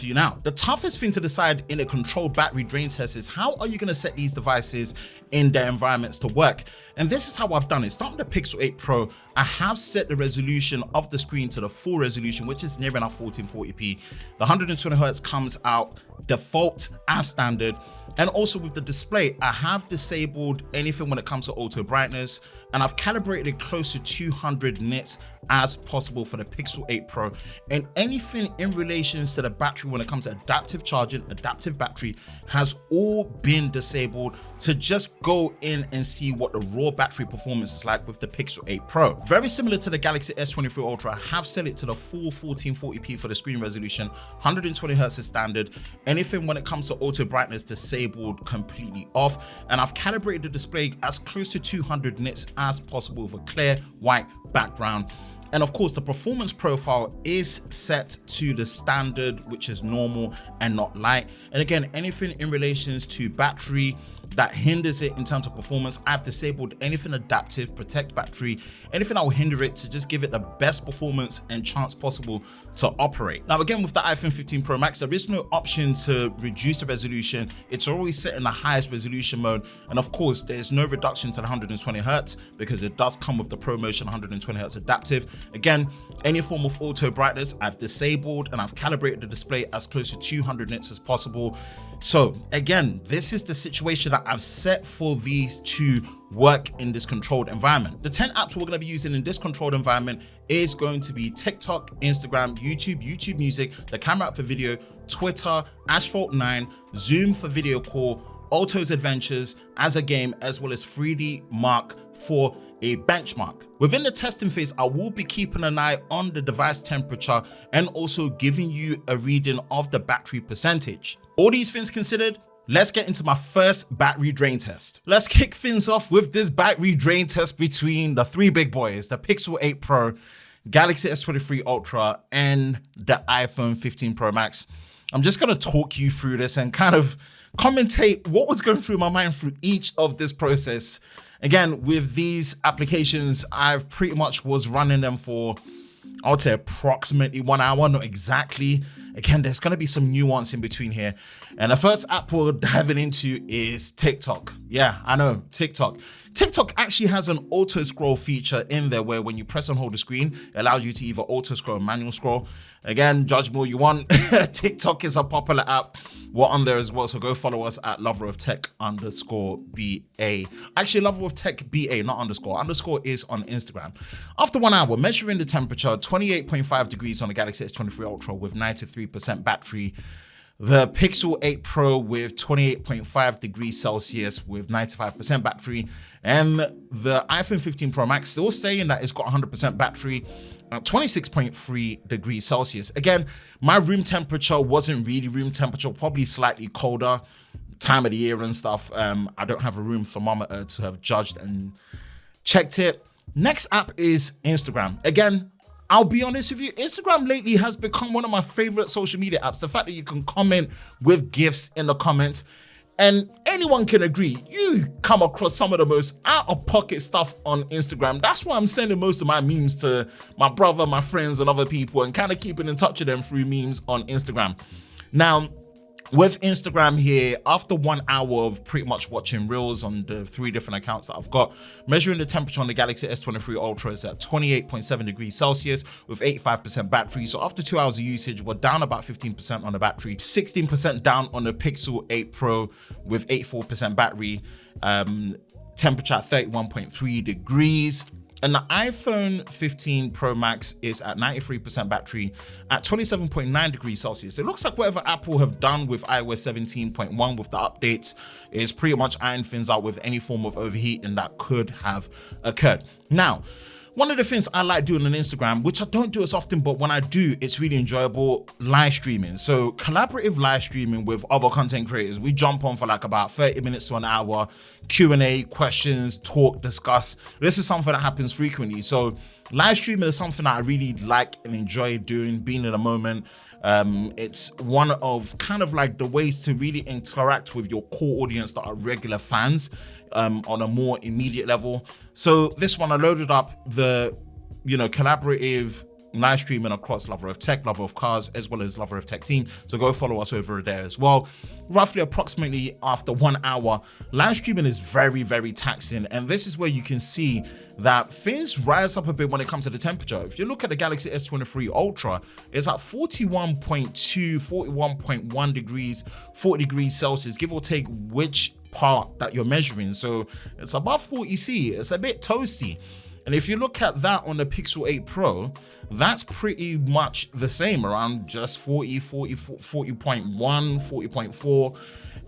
to you now. The toughest thing to decide in a controlled battery drain test is how are you going to set these devices in their environments to work. And this is how I've done it. Starting with the Pixel 8 Pro, I have set the resolution of the screen to the full resolution, which is near enough 1440p. The 120 Hz comes out default as standard. And also with the display, I have disabled anything when it comes to auto brightness, and I've calibrated it close to 200 nits as possible for the Pixel 8 Pro. And anything in relation to the battery when it comes to adaptive charging, adaptive battery has all been disabled to just go in and see what the raw battery performance is like with the Pixel 8 Pro. Very similar to the Galaxy S23 Ultra, I have set it to the full 1440p for the screen resolution, 120 Hz is standard. Anything when it comes to auto brightness disabled completely off, and I've calibrated the display as close to 200 nits as possible with a clear white background. And of course, the performance profile is set to the standard, which is normal and not light. And again, anything in relations to battery that hinders it in terms of performance, I've disabled anything adaptive, protect battery, anything that will hinder it to just give it the best performance and chance possible to operate. Now, again, with the iPhone 15 Pro Max, there is no option to reduce the resolution. It's always set in the highest resolution mode. And of course, there's no reduction to the 120 Hz because it does come with the ProMotion 120 Hz adaptive. Again, any form of auto brightness, I've disabled, and I've calibrated the display as close to 200 nits as possible. So again, this is the situation that I've set for these to work in this controlled environment. The 10 apps we're going to be using in this controlled environment is going to be TikTok, Instagram, YouTube Music, the camera app for video, Twitter, Asphalt 9, Zoom for video call, Alto's Adventures as a game, as well as 3D Mark for a benchmark. Within the testing phase, I will be keeping an eye on the device temperature and also giving you a reading of the battery percentage. All these things considered, let's get into my first battery drain test. Let's kick things off with this battery drain test between the three big boys, the Pixel 8 Pro, Galaxy S23 Ultra, and the iPhone 15 Pro Max. I'm just gonna talk you through this and kind of commentate what was going through my mind through each of this process. Again, with these applications, I've pretty much was running them for, I would say, approximately 1 hour, not exactly. Again, there's gonna be some nuance in between here. And the first app we're diving into is TikTok. Yeah, I know, TikTok. TikTok actually has an auto scroll feature in there where when you press and hold the screen, it allows you to either auto scroll or manual scroll. Again, judge me all you want. TikTok is a popular app. We're on there as well, so go follow us at loveroftech_BA. Actually, loveroftechBA, not underscore. Underscore is on Instagram. After 1 hour, measuring the temperature, 28.5 degrees on the Galaxy S23 Ultra with 93% battery. The Pixel 8 Pro with 28.5 degrees Celsius with 95% battery. And the iPhone 15 Pro Max still saying that it's got 100% battery at 26.3 degrees Celsius. Again, my room temperature wasn't really room temperature, probably slightly colder, time of the year and stuff. I don't have a room thermometer to have judged and checked it. Next app is Instagram. Again, I'll be honest with you, Instagram lately has become one of my favorite social media apps. The fact that you can comment with GIFs in the comments, and anyone can agree, you come across some of the most out-of-pocket stuff on Instagram. That's why I'm sending most of my memes to my brother, my friends, and other people, and kind of keeping in touch with them through memes on Instagram. Now, with Instagram here, after 1 hour of pretty much watching reels on the 3 different accounts that I've got, measuring the temperature on the Galaxy S23 Ultra is at 28.7 degrees Celsius with 85% battery. So after 2 hours of usage, we're down about 15% on the battery, 16% down on the Pixel 8 Pro with 84% battery, temperature at 31.3 degrees. And the iPhone 15 Pro Max is at 93% battery at 27.9 degrees Celsius. It looks like whatever Apple have done with iOS 17.1 with the updates is pretty much iron things out with any form of overheating that could have occurred. Now, one of the things I like doing on Instagram, which I don't do as often, but when I do, it's really enjoyable, live streaming. So collaborative live streaming with other content creators. We jump on for like about 30 minutes to an hour, Q&A, questions, talk, discuss. This is something that happens frequently. So live streaming is something that I really like and enjoy doing, being in the moment. It's one of kind of like the ways to really interact with your core audience that are regular fans on a more immediate level. So this one, I loaded up the, collaborative live streaming across Lover of Tech, Lover of Cars, as well as Lover of Tech team. So go follow us over there as well. Roughly approximately after 1 hour, live streaming is very, very taxing. And this is where you can see that things rise up a bit when it comes to the temperature. If you look at the Galaxy S23 Ultra, it's at 41.2, 41.1 degrees, 40 degrees Celsius, give or take which part that you're measuring. So it's above 40 C. It's a bit toasty. And if you look at that on the Pixel 8 Pro, that's pretty much the same, around just 40.1, 40.4.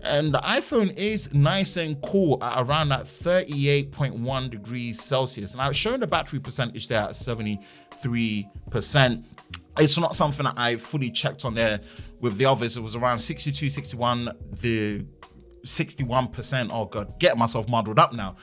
And the iPhone is nice and cool at around that 38.1 degrees Celsius. Now it's showing the battery percentage there at 73%. It's not something that I fully checked on there with the others. It was around 62, 61, the 61%. Oh god, getting myself muddled up now.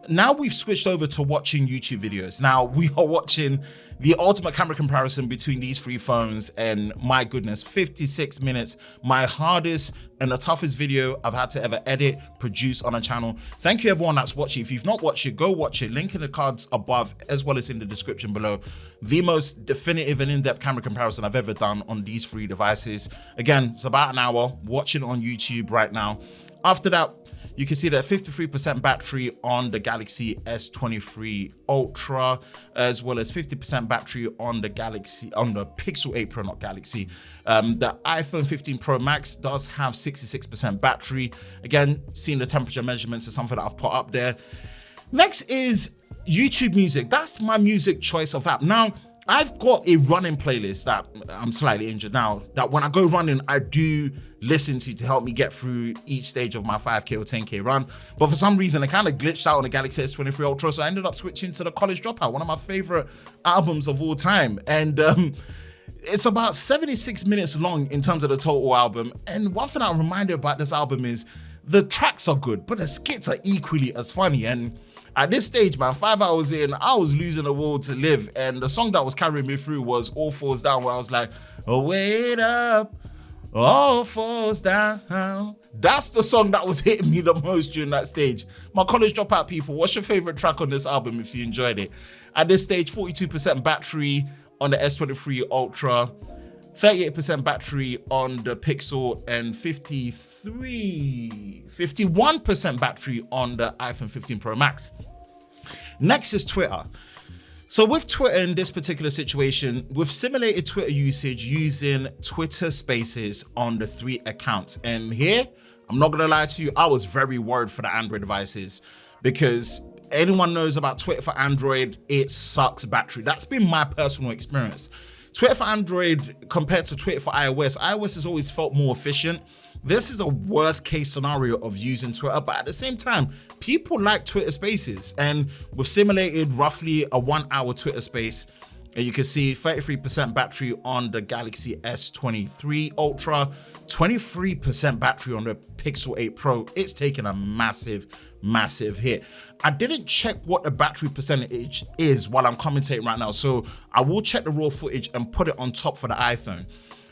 Now we've switched over to watching YouTube videos. Now we are watching the ultimate camera comparison between these three phones, and my goodness, 56 minutes, my hardest and the toughest video I've had to ever edit, produce on a channel. Thank you everyone that's watching. If you've not watched it, go watch it. Link in the cards above as well as in the description below. The most definitive and in-depth camera comparison I've ever done on these three devices. Again, it's about an hour, watching it on YouTube right now. After that, you can see that 53% battery on the Galaxy S23 Ultra, as well as 50% battery on the Pixel 8 Pro, not Galaxy. The iPhone 15 Pro Max does have 66% battery. Again, seeing the temperature measurements is something that I've put up there. Next is YouTube Music. That's my music choice of app. Now, I've got a running playlist that I'm slightly injured now, that when I go running, I do listen to help me get through each stage of my 5K or 10K run. But for some reason, I kind of glitched out on the Galaxy S23 Ultra, so I ended up switching to the College Dropout, one of my favorite albums of all time. And it's about 76 minutes long in terms of the total album. And one thing I'm reminded about this album is the tracks are good, but the skits are equally as funny. And at this stage, man, 5 hours in, I was losing the will to live. And the song that was carrying me through was All Falls Down, where I was like, oh, wait up, all falls down. That's the song that was hitting me the most during that stage. My College Dropout people, what's your favorite track on this album if you enjoyed it? At this stage, 42% battery on the S23 Ultra, 38% battery on the Pixel, and 51% battery on the iPhone 15 Pro Max. Next is Twitter. So with Twitter in this particular situation, we've simulated Twitter usage using Twitter Spaces on the 3 accounts. And here, I'm not gonna lie to you, I was very worried for the Android devices, because anyone knows about Twitter for Android, it sucks battery. That's been my personal experience. Twitter for Android compared to Twitter for iOS has always felt more efficient. This is a worst case scenario of using Twitter, but at the same time, people like Twitter Spaces, and we've simulated roughly a 1 hour Twitter space. And you can see 33% battery on the Galaxy S23 Ultra, 23% battery on the Pixel 8 Pro. It's taken a massive hit. I didn't check what the battery percentage is while I'm commentating right now, so I will check the raw footage and put it on top for the iPhone.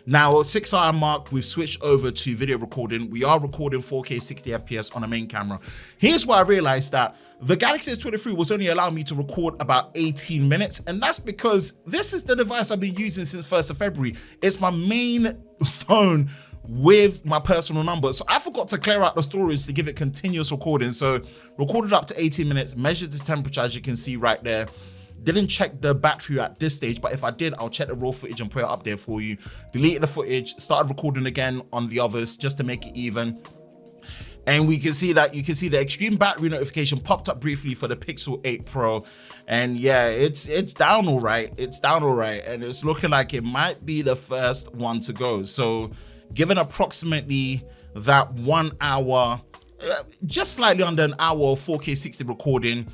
Now, 6 hour mark, we've switched over to video recording. We are recording 4K 60 FPS on the main camera. Here's where I realized that the Galaxy S23 was only allowing me to record about 18 minutes, and that's because this is the device I've been using since 1st of February. It's my main phone with my personal number. So I forgot to clear out the storage to give it continuous recording. So recorded up to 18 minutes, measured the temperature as you can see right there. Didn't check the battery at this stage, but if I did, I'll check the raw footage and put it up there for you. Deleted the footage, started recording again on the others just to make it even. And we can see that the extreme battery notification popped up briefly for the Pixel 8 Pro. And yeah, it's down all right. It's down all right. And it's looking like it might be the first one to go. So given approximately that 1 hour, just slightly under an hour of 4K 60 recording,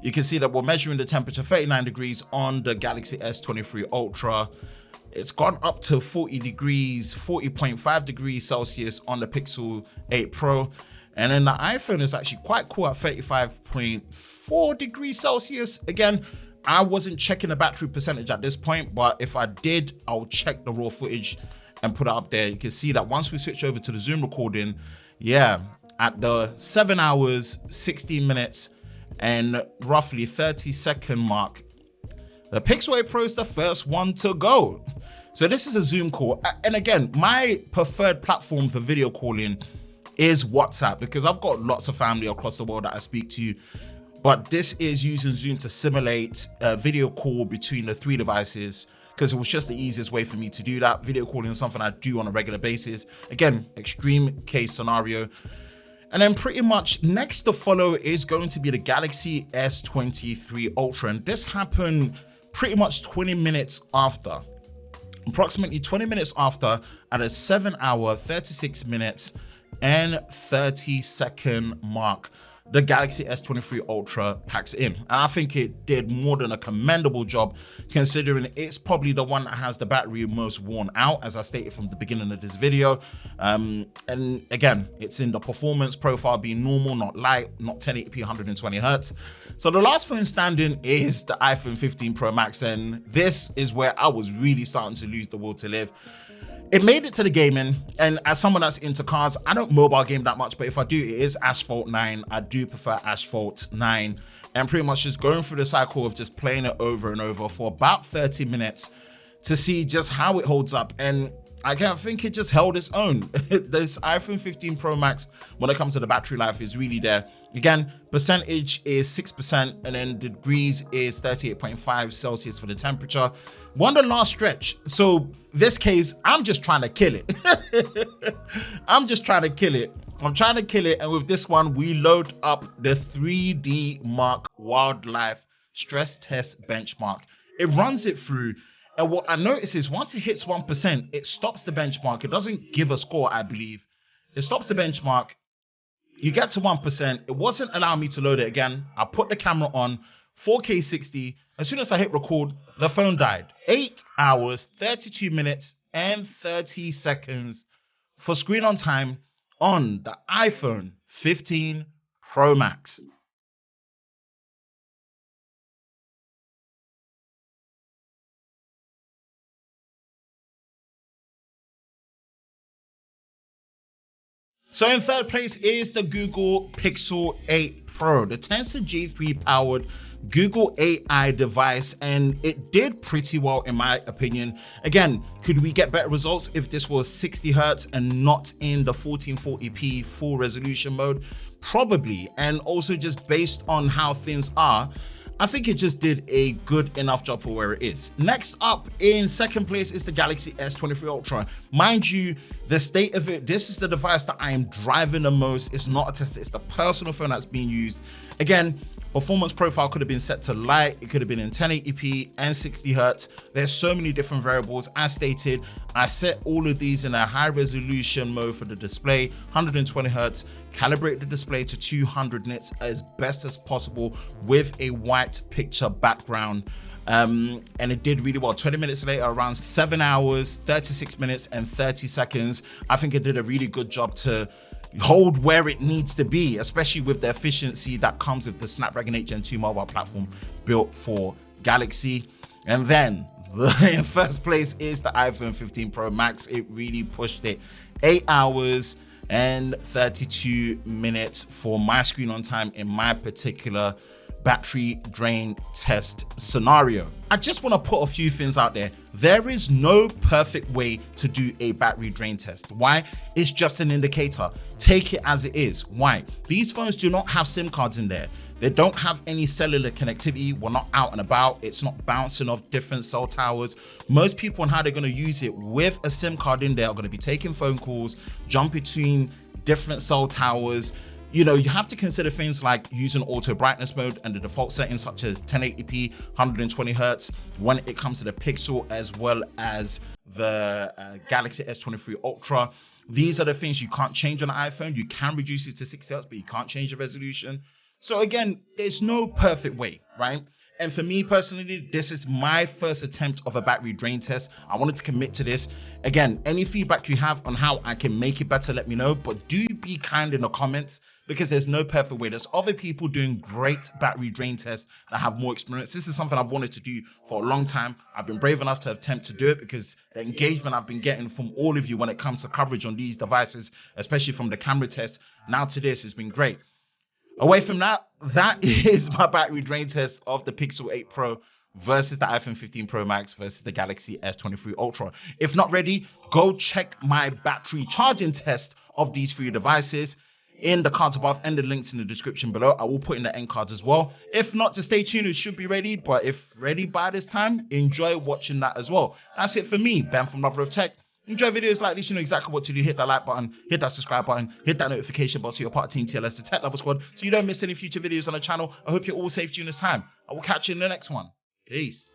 you can see that we're measuring the temperature 39 degrees on the Galaxy S23 Ultra. It's gone up to 40 degrees, 40.5 degrees Celsius on the Pixel 8 Pro. And then the iPhone is actually quite cool at 35.4 degrees Celsius. Again, I wasn't checking the battery percentage at this point, but if I did, I'll check the raw footage and put it up there. You can see that once we switch over to the Zoom recording, yeah, at the 7 hours, 16 minutes, and roughly 30-second mark, The Pixel 8 Pro is the first one to go. So this is a Zoom call. And again, my preferred platform for video calling is WhatsApp because I've got lots of family across the world that I speak to. But this is using Zoom to simulate a video call between the 3 devices because it was just the easiest way for me to do that. Video calling is something I do on a regular basis. Again, extreme case scenario. And then pretty much next to follow is going to be the Galaxy S23 Ultra. And this happened pretty much 20 minutes after. Approximately 20 minutes after at a 7-hour, 36 minutes and 30-second mark. The Galaxy S23 Ultra packs in. And I think it did more than a commendable job considering it's probably the one that has the battery most worn out, as I stated from the beginning of this video. And again, it's in the performance profile being normal, not light, not 1080p, 120 Hertz. So the last phone standing is the iPhone 15 Pro Max. And this is where I was really starting to lose the will to live. It made it to the gaming, and as someone that's into cars, I don't mobile game that much, but if I do, it is Asphalt 9. I do prefer Asphalt 9, and pretty much just going through the cycle of just playing it over and over for about 30 minutes to see just how it holds up. And I can't think it just held its own. This iPhone 15 Pro Max, when it comes to the battery life, is really there. Again, percentage is 6%, and then degrees is 38.5 Celsius for the temperature. We're on the last stretch. So this case, I'm just trying to kill it. I'm trying to kill it. And with this one, we load up the 3D Mark Wildlife Stress Test Benchmark. It runs it through. And what I notice is once it hits 1%, it stops the benchmark. It doesn't give a score, I believe. It stops the benchmark. You get to 1%. It wasn't allowing me to load it again. I put the camera on 4K 60. As soon as I hit record, the phone died. 8 hours, 32 minutes, and 30 seconds for screen on time on the iPhone 15 Pro Max. So in third place is the Google Pixel 8 Pro, the Tensor G3 powered Google AI device, and it did pretty well in my opinion. Again, could we get better results if this was 60 Hertz and not in the 1440p full resolution mode? Probably. And also just based on how things are, I think it just did a good enough job for where it is. Next up in second place is the Galaxy S23 Ultra. Mind you, the state of it, this is the device that I am driving the most. It's not a tester, it's the personal phone that's being used. Again, performance profile could have been set to light, it could have been in 1080p and 60 Hertz. There's so many different variables. As stated, I set all of these in a high resolution mode for the display, 120 Hertz, calibrate the display to 200 nits as best as possible with a white picture background. And it did really well. 20 minutes later, around 7 hours, 36 minutes and 30 seconds. I think it did a really good job to hold where it needs to be, especially with the efficiency that comes with the Snapdragon 8 Gen 2 mobile platform built for Galaxy. And then in first place is the iPhone 15 Pro Max. It really pushed it. 8 hours and 32 minutes for my screen on time in my particular battery drain test scenario. I just want to put a few things out there. There is no perfect way to do a battery drain test. Why? It's just an indicator. Take it as it is. Why? These phones do not have SIM cards in there. They don't have any cellular connectivity. We're not out and about. It's not bouncing off different cell towers. Most people on how they're going to use it with a SIM card in there are going to be taking phone calls, jump between different cell towers. You know, you have to consider things like using auto brightness mode and the default settings such as 1080p, 120 Hertz when it comes to the Pixel as well as the Galaxy S23 Ultra. These are the things you can't change on an iPhone. You can reduce it to 60 Hertz, but you can't change the resolution. So again, there's no perfect way, right? And for me personally, this is my first attempt of a battery drain test. I wanted to commit to this. Again, any feedback you have on how I can make it better, let me know. But do be kind in the comments because there's no perfect way. There's other people doing great battery drain tests that have more experience. This is something I've wanted to do for a long time. I've been brave enough to attempt to do it because the engagement I've been getting from all of you when it comes to coverage on these devices, especially from the camera test, now to this has been great. Away from that, that is my battery drain test of the Pixel 8 Pro versus the iPhone 15 Pro Max versus the Galaxy S23 Ultra. If not ready, go check my battery charging test of these three devices in the cards above and the links in the description below. I will put in the end cards as well. If not, just stay tuned. It should be ready. But if ready by this time, enjoy watching that as well. That's it for me, Ben from Lover of Tech. Enjoy videos like this. You know exactly what to do. Hit that like button, hit that subscribe button, hit that notification bell so you're part of Team TLS, the Tech Lover Squad, so you don't miss any future videos on the channel. I hope you're all safe during this time. I will catch you in the next one. Peace.